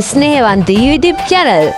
ස්නේහවන්ත YouTube channel.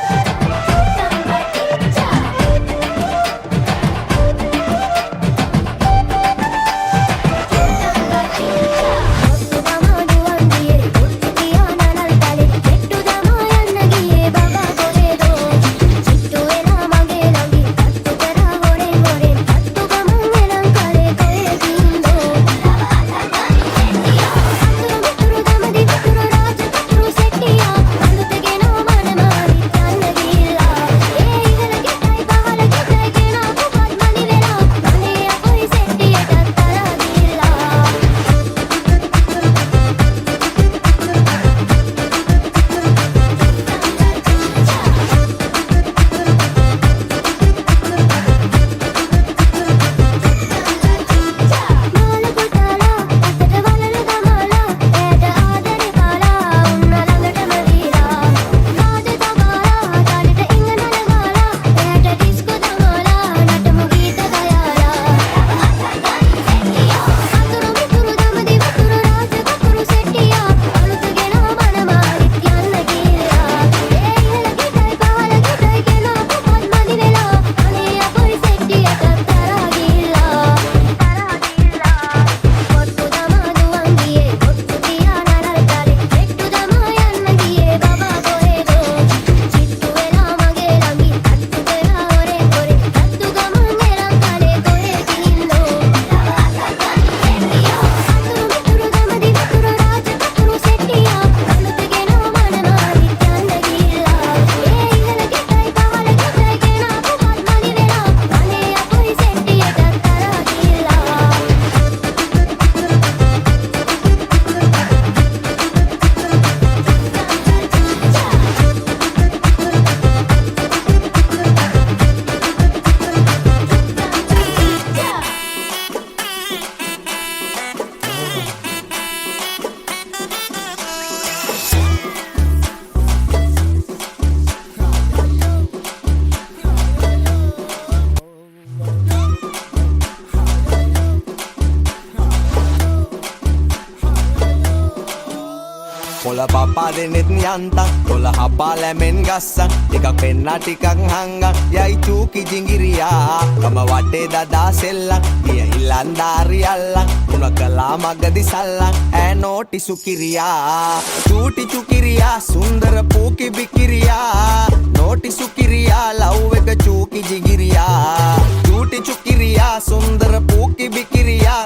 කොළ පපා දෙනෙත් යන්තම් කොළ හපා ලැමෙන් ගස්සන් ටිකක් පෙන්නා ටිකක් හංගන් යයි චූකි ජිංගිරියා කම වටේ දදා සෙල්ලන් ගිය ඉල්ලන්දාරි අල්ලන් උණ කලා මගදි සල්ලන් ඈ නෝටි සුකිරියා චූටි චුකිරියා සුන්දර පූකි බිකිරියා නෝටි සුකිරියා ලව් එක චූකි ජිංගිරියා චූටි චුකිරියා සුන්දර පූකි බිකිරියා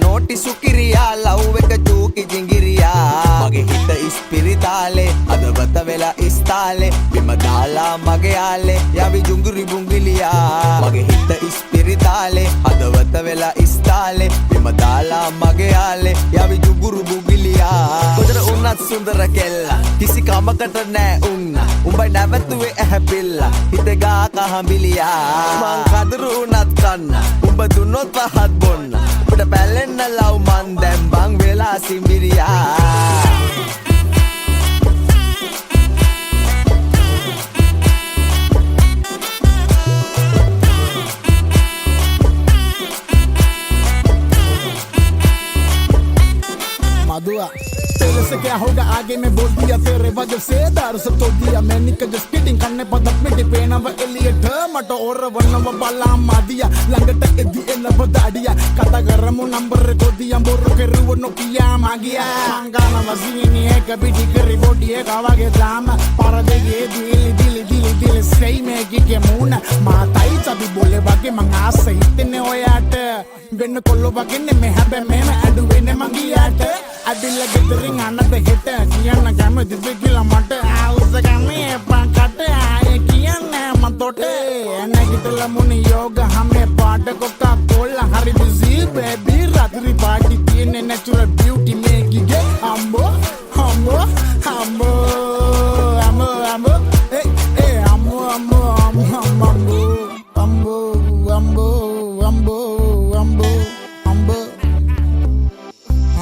නෝටි සුකිරියා ලව් එක චූකි ජිංගිරියා මගේ හිත ඉස්පිරිතාලේ අදවත වෙලා ඉස්තාලේ බිම දාලා මගේ යාලේ යවි ජුංගුරි බුංගිලියා මගේ හිත ඉස්පිරිතාලේ අදවත වෙලා ඉස්තාලේ බිම දාලා මගේ යාලේ යවි ජුංගුරු බුංගිලියා කොතන උන්නත් සුන්දර කෙල්ලා කිසි කමකට නෑ උන්න උඹයි නැවතුවේ ඇහැපිල්ලා හිත ගා කහඹිලියා මං කදරු උනත් කන්න උඹ දුන්නොත් පහත් බොන්න උඹට බැලෙන්න ලව් මන් දැන් බං වෙලා සිඹිරියා दुआ तेरे से क्या होगा आगे मैं बोल दिया तेरे वजह से दारू से तो दिया मैंने का जस्ट किडिंग करने पर दब मिटी पेना व एलियट मटो और वन्न व बाला मादिया लंगट एदी एन बदाडिया कता गरमु नंबर को दिया बोरो के रुव नो किया मागिया गाना वसीनी है कभी डिगरी बॉडी है गावागे जाम पर दे ये दिल सही में के मुन माताई चबी बोले बाके मंगा सही तने ओयाट වෙන්න කොල්ලෝ වගේනේ මේ හැබැයි මේම ඇඩුවෙන්නේ මගියට අදිල්ල ගෙදරින් අනත හෙට කියන්න කැමතිද කියලා මට ආවුස කන්නේ පාකට ආයේ කියන්නේ මතොට නැගිටලා මුනි යෝග හැමේ පාට කොක්කා කොල්ලා හරි බිසි බේබි රාත්‍රි පාටි තියෙන්නේ නැචරල් බියුටි මේකිගේ අම්බෝ අම්බෝ අම්බෝ අම්බෝ අම්බෝ ඒ අම්බෝ අම්බෝ අම්බෝ අම්බෝ අම්බෝ අම්බෝ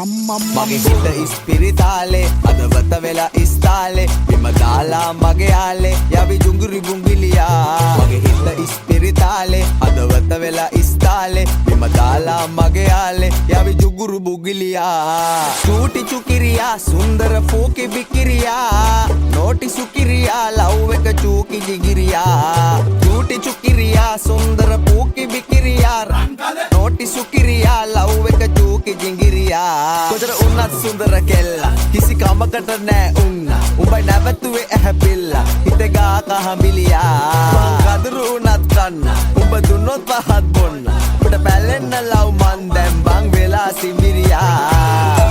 මගේ හිත ඉස්පිරිතාලේ අදවත වෙලා ඉස්තාලේ බිම දාලා මගේ යාලේ යවි ජුඟුරි බුංගිලියා මගේ හිත ඉස්පිරිතාලේ අදවත වෙලා ඉස්තාලේ බිම දාලා මගේ යාලේ යවි ජුඟුරු බුංගිලියා චූටි චුකිරියා සුන්දර ෆෝකි බිකිරියා නෝටි සුකිරියා ලව් එක චූකි ජිගිරියා චූටි චුකිරියා සුන්දර ෆෝකි බිකිරියා නෝටි සුකිරියා ලව් එක චූකි ජිගිරියා කොතර උන්නත් සුන්දර කෙල්ල කිසි කමකට නෑ උන්න උඹයි නැවතුවේ ඇහැපිල්ල හිත ගා කහමිලියා කදරු උනත් කන්න උඹ දුන්නොත් පහත් බොන්න උඹට බැලෙන්න ලව් මන් දැන් බං වෙලා සිඹිරියා